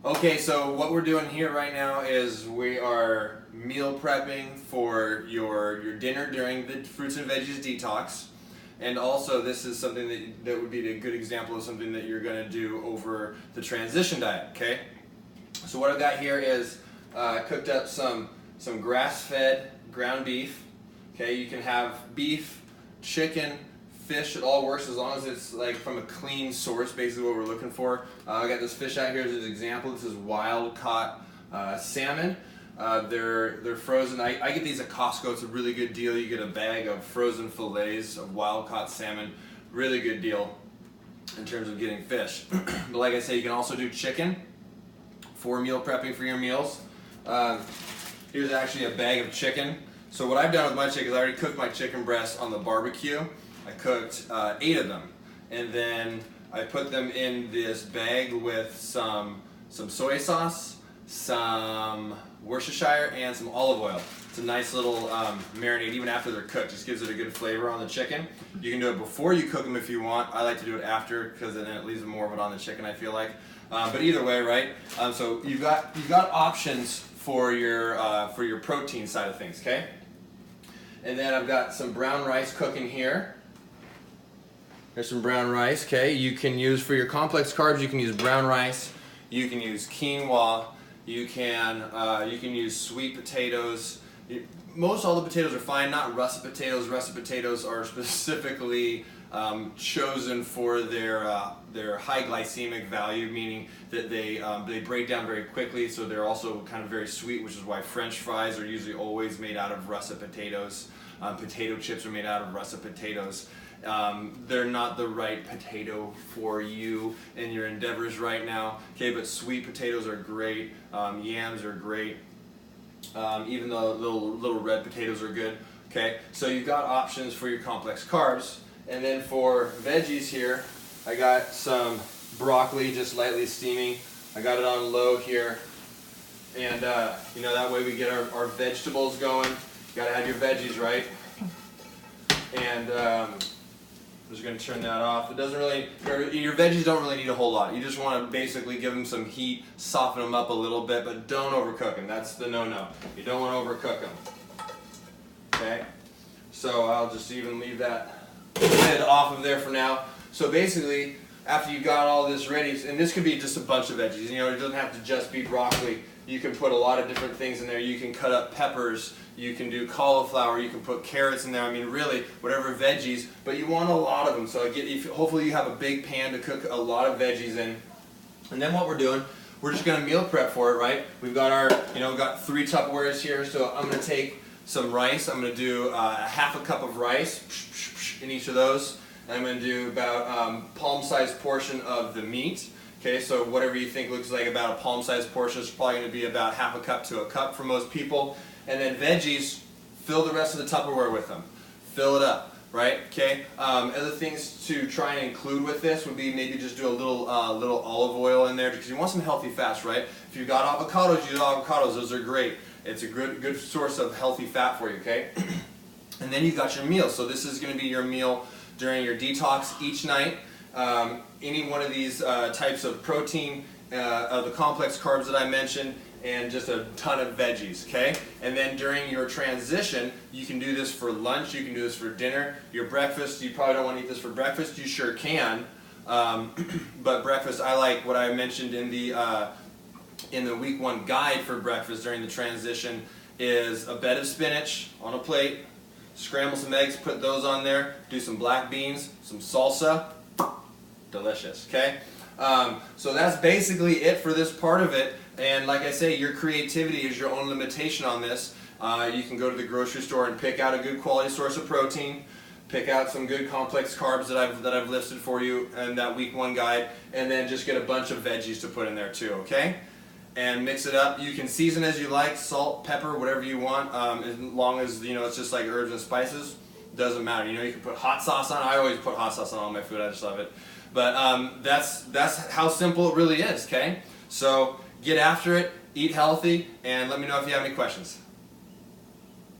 Okay, so what we're doing here right now is we are meal prepping for your dinner during the fruits and veggies detox. And also this is something that would be a good example of something that you're going to do over the transition diet, okay? So what I've got here is cooked up some grass-fed ground beef. Okay, you can have beef, chicken, fish, it all works as long as it's like from a clean source, basically what we're looking for. I got this fish out here as an example. This is wild caught salmon. They're frozen. I get these at Costco. It's a really good deal. You get a bag of frozen fillets of wild caught salmon. Really good deal in terms of getting fish. But like I say, you can also do chicken for meal prepping for your meals. Here's actually a bag of chicken. So what I've done with my chicken is I already cooked my chicken breasts on the barbecue. I cooked 8 of them, and then I put them in this bag with some soy sauce, some Worcestershire, and some olive oil. It's a nice little marinade even after they're cooked. Just gives it a good flavor on the chicken. You can do it before you cook them if you want. I like to do it after because then it leaves more of it on the chicken, I feel like. But either way, right? So you've got options for your protein side of things, okay? And then I've got some brown rice cooking here. There's some brown rice, okay? You can use, for your complex carbs, you can use brown rice, you can use quinoa, you can use sweet potatoes. Most all the potatoes are fine, not russet potatoes. Russet potatoes are specifically chosen for their high glycemic value, meaning that they break down very quickly, so they're also kind of very sweet, which is why French fries are usually always made out of russet potatoes. Potato chips are made out of russet potatoes. They're not the right potato for you in your endeavors right now. Okay, but sweet potatoes are great. Yams are great. Even though little red potatoes are good. Okay, so you've got options for your complex carbs. And then for veggies here, I got some broccoli just lightly steaming. I got it on low here. And that way we get our vegetables going. You gotta have your veggies, right? And I'm just going to turn that off. It doesn't really, your veggies don't really need a whole lot. You just want to basically give them some heat, soften them up a little bit, but don't overcook them. That's the no-no. You don't want to overcook them. Okay? So I'll just even leave that lid off of there for now. So basically, after you got all this ready, and this could be just a bunch of veggies. It doesn't have to just be broccoli. You can put a lot of different things in there. You can cut up peppers. You can do cauliflower. You can put carrots in there. I mean, really, whatever veggies. But you want a lot of them. So hopefully you have a big pan to cook a lot of veggies in. And then what we're doing, we're just going to meal prep for it, right? We've got our, we've got 3 Tupperwares here. So I'm going to take some rice. I'm going to do a half a cup of rice in each of those. And I'm going to do about palm-sized portion of the meat. Okay, so whatever you think looks like about a palm-sized portion is probably going to be about half a cup to a cup for most people. And then veggies, fill the rest of the Tupperware with them. Fill it up, right? Okay. Other things to try and include with this would be maybe just do a little olive oil in there because you want some healthy fats, right? If you've got avocados, use avocados. Those are great. It's a good source of healthy fat for you. Okay. And then you've got your meal. So this is going to be your meal during your detox each night. Any one of these types of protein, of the complex carbs that I mentioned, and just a ton of veggies, okay? And then during your transition, you can do this for lunch, you can do this for dinner. Your breakfast, you probably don't want to eat this for breakfast, you sure can. But breakfast, I like what I mentioned in the week 1 guide for breakfast during the transition is a bed of spinach on a plate, scramble some eggs, put those on there, do some black beans, some salsa. Delicious, okay? So that's basically it for this part of it. And like I say, your creativity is your own limitation on this. You can go to the grocery store and pick out a good quality source of protein, pick out some good complex carbs that I've listed for you in that week 1 guide, and then just get a bunch of veggies to put in there too, okay? And mix it up. You can season as you like, salt, pepper, whatever you want, as long as it's just like herbs and spices. Doesn't matter. You can put hot sauce on. I always put hot sauce on all my food. I just love it. But that's how simple it really is, okay? So get after it, eat healthy, and let me know if you have any questions.